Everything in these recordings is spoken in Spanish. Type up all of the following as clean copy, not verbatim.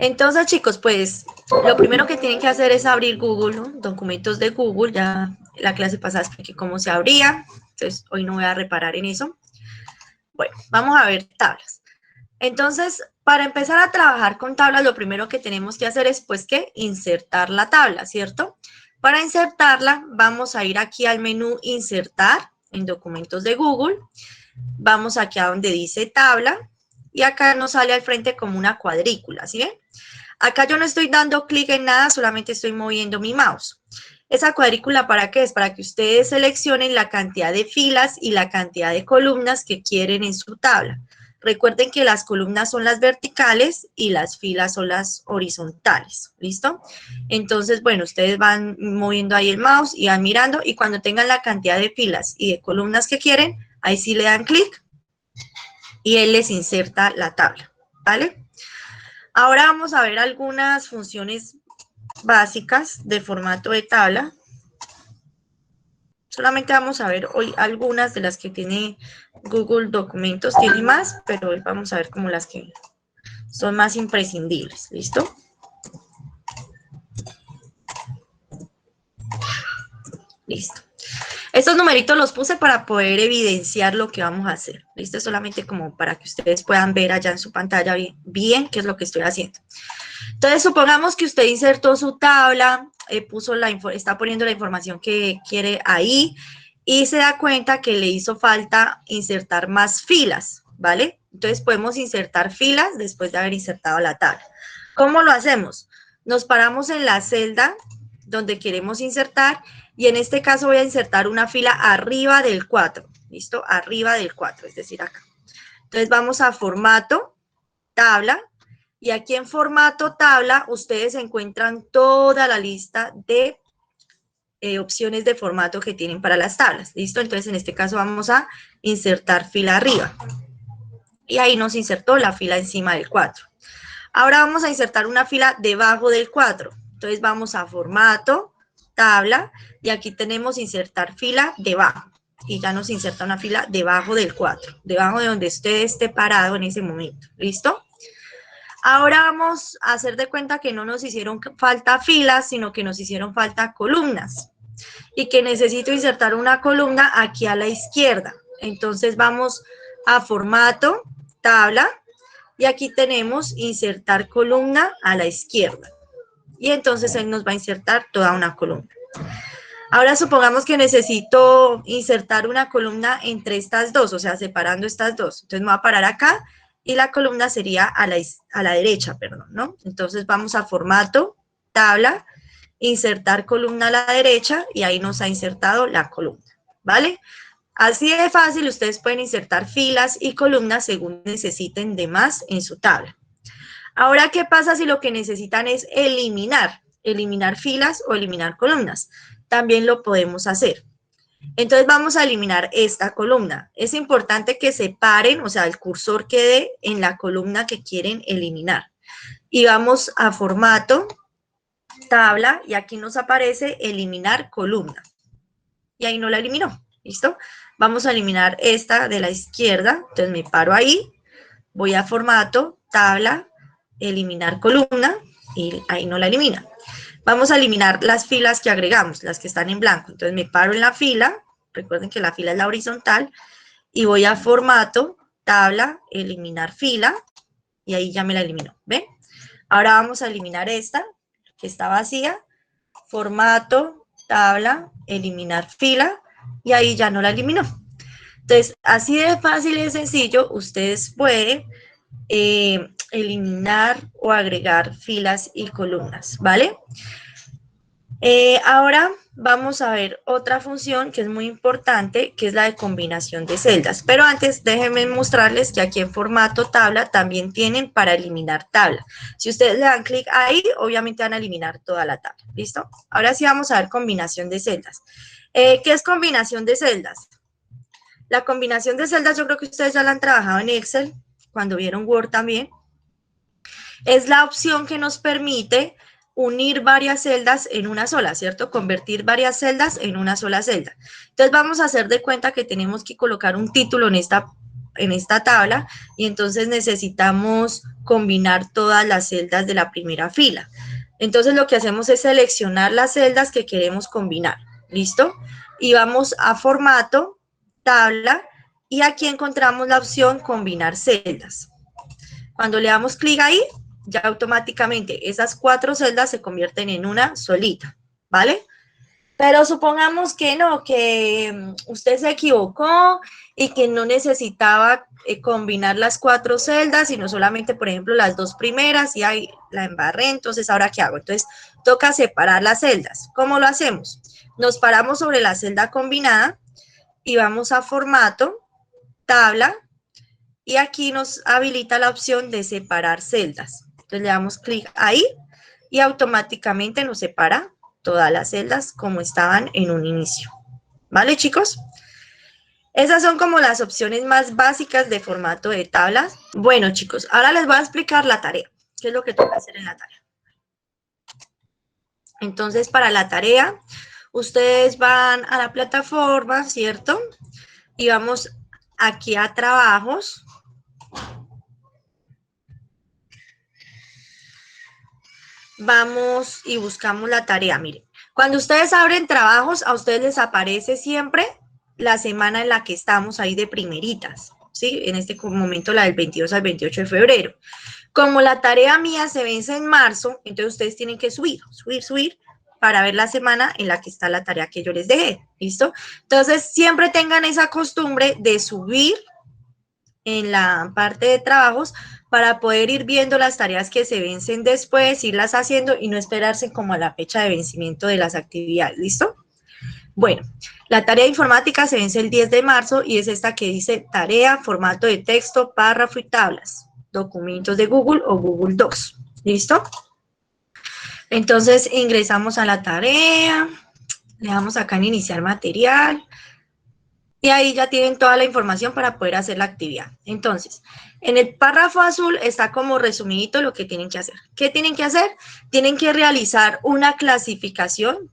Entonces, chicos, pues lo primero que tienen que hacer es abrir Google, ¿no? Documentos de Google. Ya la clase pasada expliqué cómo se abría, entonces hoy no voy a reparar en eso. Bueno, vamos a ver tablas. Entonces, para empezar a trabajar con tablas, lo primero que tenemos que hacer es, pues, ¿qué? Insertar la tabla, ¿cierto? Para insertarla, vamos a ir aquí al menú Insertar en Documentos de Google. Vamos aquí a donde dice tabla y acá nos sale al frente como una cuadrícula, ¿sí ven? Acá yo no estoy dando clic en nada, solamente estoy moviendo mi mouse. ¿Esa cuadrícula para qué es? Para que ustedes seleccionen la cantidad de filas y la cantidad de columnas que quieren en su tabla. Recuerden que las columnas son las verticales y las filas son las horizontales, ¿listo? Entonces, bueno, ustedes van moviendo ahí el mouse y van mirando y cuando tengan la cantidad de filas y de columnas que quieren, ahí sí le dan clic y él les inserta la tabla, ¿vale? Ahora vamos a ver algunas funciones básicas de formato de tabla. Solamente vamos a ver hoy algunas de las que tiene Google Documentos, tiene más, pero hoy vamos a ver como las que son más imprescindibles, ¿listo? Listo. Estos numeritos los puse para poder evidenciar lo que vamos a hacer, ¿listo? Solamente como para que ustedes puedan ver allá en su pantalla bien qué es lo que estoy haciendo. Entonces, supongamos que usted insertó su tabla, está poniendo la información que quiere ahí y se da cuenta que le hizo falta insertar más filas, ¿vale? Entonces, podemos insertar filas después de haber insertado la tabla. ¿Cómo lo hacemos? Nos paramos en la celda donde queremos insertar y en este caso voy a insertar una fila arriba del 4, ¿listo? Arriba del 4, es decir, acá. Entonces, vamos a formato, tabla, y aquí en formato tabla, ustedes encuentran toda la lista de opciones de formato que tienen para las tablas. ¿Listo? Entonces, en este caso vamos a insertar fila arriba. Y ahí nos insertó la fila encima del 4. Ahora vamos a insertar una fila debajo del 4. Entonces, vamos a formato, tabla, y aquí tenemos insertar fila debajo. Y ya nos inserta una fila debajo del 4, debajo de donde usted esté parado en ese momento. ¿Listo? Ahora vamos a hacer de cuenta que no nos hicieron falta filas, sino que nos hicieron falta columnas. Y que necesito insertar una columna aquí a la izquierda. Entonces vamos a formato, tabla, y aquí tenemos insertar columna a la izquierda. Y entonces él nos va a insertar toda una columna. Ahora supongamos que necesito insertar una columna entre estas dos, o sea, separando estas dos. Entonces me voy a parar acá y la columna sería a la derecha, perdón, ¿no? Entonces vamos a formato, tabla, insertar columna a la derecha y ahí nos ha insertado la columna, ¿vale? Así de fácil, ustedes pueden insertar filas y columnas según necesiten de más en su tabla. Ahora, ¿qué pasa si lo que necesitan es eliminar filas o eliminar columnas? También lo podemos hacer. Entonces vamos a eliminar esta columna. Es importante que separen, o sea, el cursor quede en la columna que quieren eliminar. Y vamos a formato, tabla, y aquí nos aparece eliminar columna. Y ahí no la eliminó, ¿listo? Vamos a eliminar esta de la izquierda, entonces me paro ahí, voy a formato, tabla, eliminar columna, y ahí no la elimina. Vamos a eliminar las filas que agregamos, las que están en blanco. Entonces me paro en la fila, recuerden que la fila es la horizontal, y voy a formato, tabla, eliminar fila, y ahí ya me la eliminó, ¿ven? Ahora vamos a eliminar esta, que está vacía, formato, tabla, eliminar fila, y ahí ya no la eliminó. Entonces, así de fácil y de sencillo, ustedes pueden eliminar o agregar filas y columnas, ¿vale? Ahora vamos a ver otra función que es muy importante, que es la de combinación de celdas. Pero antes déjenme mostrarles que aquí en formato tabla también tienen para eliminar tabla. Si ustedes le dan clic ahí, obviamente van a eliminar toda la tabla. ¿Listo? Ahora sí vamos a ver combinación de celdas. ¿Qué es combinación de celdas? La combinación de celdas yo creo que ustedes ya la han trabajado en Excel, cuando vieron Word también. Es la opción que nos permite unir varias celdas en una sola, ¿cierto? Convertir varias celdas en una sola celda. Entonces vamos a hacer de cuenta que tenemos que colocar un título en esta en esta tabla y entonces necesitamos combinar todas las celdas de la primera fila. Entonces lo que hacemos es seleccionar las celdas que queremos combinar, ¿listo? Y vamos a formato, tabla, y aquí encontramos la opción combinar celdas. Cuando le damos clic ahí, ya automáticamente esas 4 celdas se convierten en una solita, ¿vale? Pero supongamos que no, que usted se equivocó y que no necesitaba combinar las 4 celdas, sino solamente, por ejemplo, las 2 primeras y ahí la embarré, entonces, ¿ahora qué hago? Entonces, toca separar las celdas. ¿Cómo lo hacemos? Nos paramos sobre la celda combinada y vamos a formato, tabla, y aquí nos habilita la opción de separar celdas. Entonces, le damos clic ahí y automáticamente nos separa todas las celdas como estaban en un inicio. ¿Vale, chicos? Esas son como las opciones más básicas de formato de tablas. Bueno, chicos, ahora les voy a explicar la tarea. ¿Qué es lo que toca hacer en la tarea? Entonces, para la tarea, ustedes van a la plataforma, ¿cierto? Y vamos aquí a trabajos. Vamos y buscamos la tarea. Miren, cuando ustedes abren trabajos, a ustedes les aparece siempre la semana en la que estamos ahí de primeritas, ¿sí? En este momento la del 22 al 28 de febrero. Como la tarea mía se vence en marzo, entonces ustedes tienen que subir para ver la semana en la que está la tarea que yo les dejé, ¿listo? Entonces, siempre tengan esa costumbre de subir en la parte de trabajos para poder ir viendo las tareas que se vencen después, irlas haciendo y no esperarse como a la fecha de vencimiento de las actividades, ¿listo? Bueno, la tarea de informática se vence el 10 de marzo y es esta que dice tarea, formato de texto, párrafo y tablas, documentos de Google o Google Docs, ¿listo? Entonces ingresamos a la tarea, le damos acá en iniciar material, y ahí ya tienen toda la información para poder hacer la actividad. Entonces, en el párrafo azul está como resumidito lo que tienen que hacer. ¿Qué tienen que hacer? Tienen que realizar una clasificación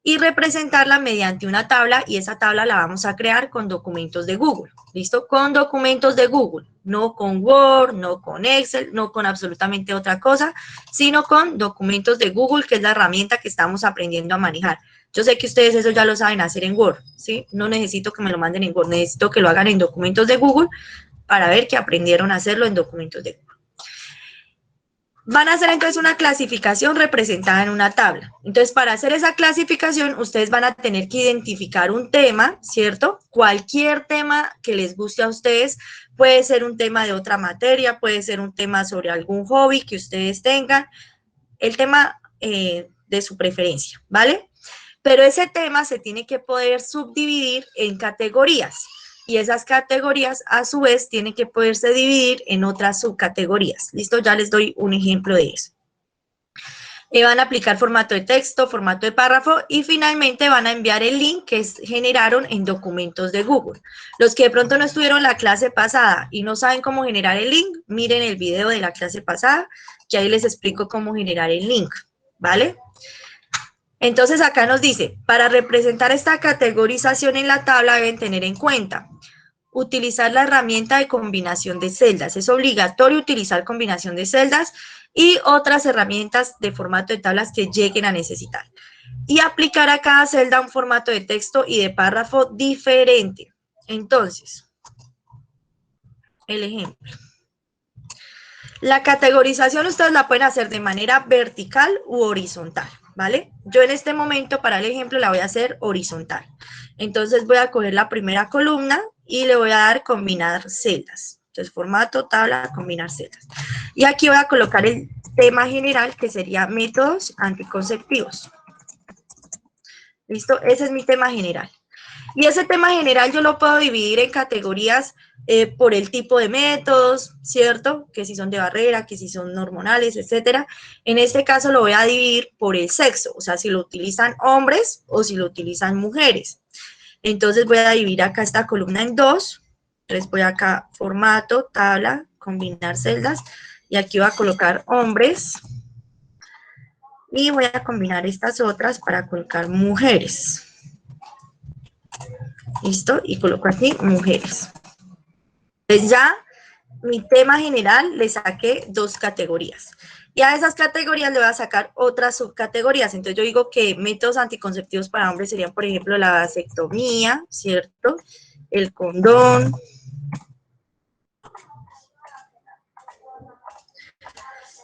y representarla mediante una tabla, y esa tabla la vamos a crear con documentos de Google. ¿Listo? Con documentos de Google, no con Word, no con Excel, no con absolutamente otra cosa, sino con documentos de Google, que es la herramienta que estamos aprendiendo a manejar. Yo sé que ustedes eso ya lo saben hacer en Word, ¿sí? No necesito que me lo manden en Word, necesito que lo hagan en documentos de Google para ver que aprendieron a hacerlo en documentos de Google. Van a hacer entonces una clasificación representada en una tabla. Entonces, para hacer esa clasificación, ustedes van a tener que identificar un tema, ¿cierto? Cualquier tema que les guste a ustedes, puede ser un tema de otra materia, puede ser un tema sobre algún hobby que ustedes tengan, el tema de su preferencia, ¿vale? Pero ese tema se tiene que poder subdividir en categorías. Y esas categorías, a su vez, tienen que poderse dividir en otras subcategorías. ¿Listo? Ya les doy un ejemplo de eso. Van a aplicar formato de texto, formato de párrafo y finalmente van a enviar el link que generaron en documentos de Google. Los que de pronto no estuvieron la clase pasada y no saben cómo generar el link, miren el video de la clase pasada, que ahí les explico cómo generar el link, ¿vale? Entonces acá nos dice, para representar esta categorización en la tabla deben tener en cuenta utilizar la herramienta de combinación de celdas. Es obligatorio utilizar combinación de celdas y otras herramientas de formato de tablas que lleguen a necesitar. Y aplicar a cada celda un formato de texto y de párrafo diferente. Entonces, el ejemplo. La categorización ustedes la pueden hacer de manera vertical u horizontal, ¿vale? Yo en este momento, para el ejemplo, la voy a hacer horizontal. Entonces voy a coger la primera columna y le voy a dar combinar celdas. Entonces, formato, tabla, combinar celdas. Y aquí voy a colocar el tema general, que sería métodos anticonceptivos. ¿Listo? Ese es mi tema general. Y ese tema general yo lo puedo dividir en categorías por el tipo de métodos, ¿cierto? Que si son de barrera, que si son hormonales, etcétera. En este caso lo voy a dividir por el sexo, o sea, si lo utilizan hombres o si lo utilizan mujeres. Entonces voy a dividir acá esta columna en dos. Entonces voy acá, formato, tabla, combinar celdas. Y aquí voy a colocar hombres. Y voy a combinar estas otras para colocar mujeres. ¿Listo? Y coloco aquí mujeres. Entonces ya mi tema general le saqué 2 categorías. Y a esas categorías le voy a sacar otras subcategorías. Entonces yo digo que métodos anticonceptivos para hombres serían, por ejemplo, la vasectomía, ¿cierto? El condón.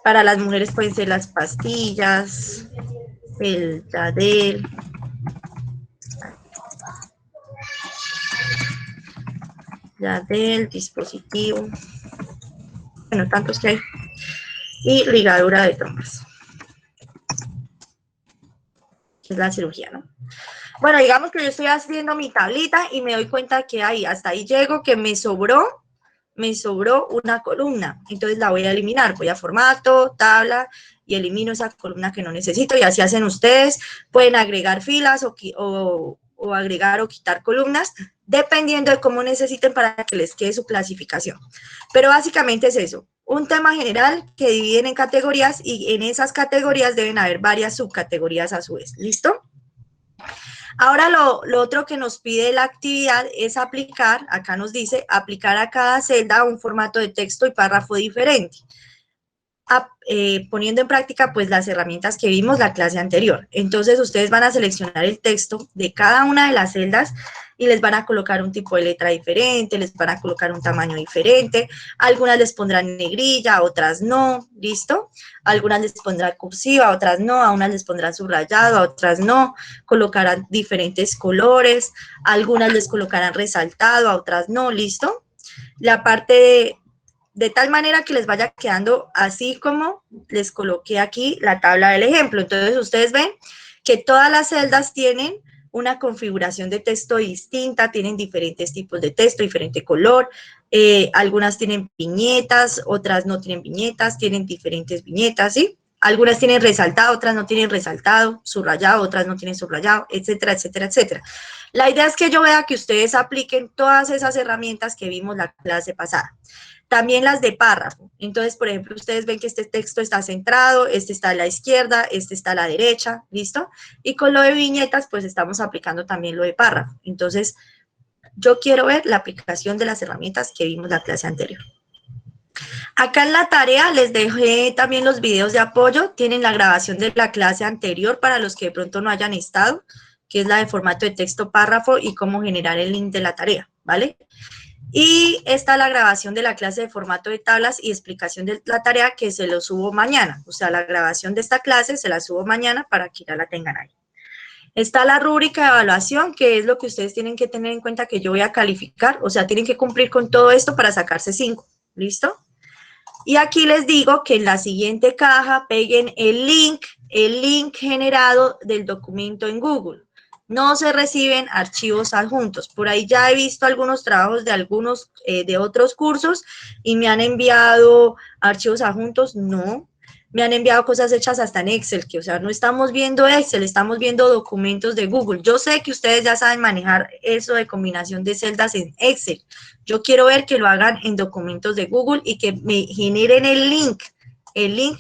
Para las mujeres pueden ser las pastillas, el Yadel, dispositivo, bueno, tantos que hay, y ligadura de trompas, que es la cirugía, ¿no? Bueno, digamos que yo estoy haciendo mi tablita y me doy cuenta que ahí, hasta ahí llego, que me sobró una columna, entonces la voy a eliminar, voy a formato, tabla, y elimino esa columna que no necesito, y así hacen ustedes, pueden agregar filas o agregar o quitar columnas, dependiendo de cómo necesiten para que les quede su clasificación. Pero básicamente es eso, un tema general que dividen en categorías, y en esas categorías deben haber varias subcategorías a su vez, ¿listo? Ahora lo otro que nos pide la actividad es aplicar, acá nos dice, aplicar a cada celda un formato de texto y párrafo diferente, poniendo en práctica pues las herramientas que vimos la clase anterior. Entonces ustedes van a seleccionar el texto de cada una de las celdas y les van a colocar un tipo de letra diferente, les van a colocar un tamaño diferente, algunas les pondrán negrilla, otras no, ¿listo? Algunas les pondrán cursiva, otras no, a unas les pondrán subrayado, a otras no, colocarán diferentes colores, algunas les colocarán resaltado, a otras no, ¿listo? La parte de tal manera que les vaya quedando así como les coloqué aquí la tabla del ejemplo. Entonces ustedes ven que todas las celdas tienen una configuración de texto distinta, tienen diferentes tipos de texto, diferente color, algunas tienen viñetas, otras no tienen viñetas, tienen diferentes viñetas, ¿sí? Algunas tienen resaltado, otras no tienen resaltado, subrayado, otras no tienen subrayado, etcétera, etcétera, etcétera. La idea es que yo vea que ustedes apliquen todas esas herramientas que vimos la clase pasada. También las de párrafo. Entonces, por ejemplo, ustedes ven que este texto está centrado, este está a la izquierda, este está a la derecha, ¿listo? Y con lo de viñetas, pues estamos aplicando también lo de párrafo. Entonces, yo quiero ver la aplicación de las herramientas que vimos la clase anterior. Acá en la tarea les dejé también los videos de apoyo, tienen la grabación de la clase anterior para los que de pronto no hayan estado, que es la de formato de texto párrafo y cómo generar el link de la tarea, ¿vale? Y está la grabación de la clase de formato de tablas y explicación de la tarea que se lo subo mañana. O sea, la grabación de esta clase se la subo mañana para que ya la tengan ahí. Está la rúbrica de evaluación, que es lo que ustedes tienen que tener en cuenta que yo voy a calificar. O sea, tienen que cumplir con todo esto para sacarse 5. ¿Listo? Y aquí les digo que en la siguiente caja peguen el link generado del documento en Google. No se reciben archivos adjuntos. Por ahí ya he visto algunos trabajos de de otros cursos y me han enviado archivos adjuntos. No, me han enviado cosas hechas hasta en Excel, que o sea, no estamos viendo Excel, estamos viendo documentos de Google. Yo sé que ustedes ya saben manejar eso de combinación de celdas en Excel. Yo quiero ver que lo hagan en documentos de Google y que me generen el link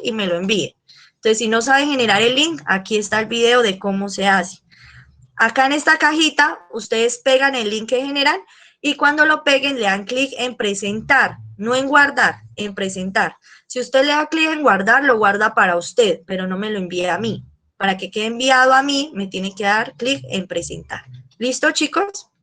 y me lo envíen. Entonces, si no saben generar el link, aquí está el video de cómo se hace. Acá en esta cajita, ustedes pegan el link que generan y cuando lo peguen le dan clic en presentar, no en guardar, en presentar. Si usted le da clic en guardar, lo guarda para usted, pero no me lo envíe a mí. Para que quede enviado a mí, me tiene que dar clic en presentar. ¿Listo, chicos?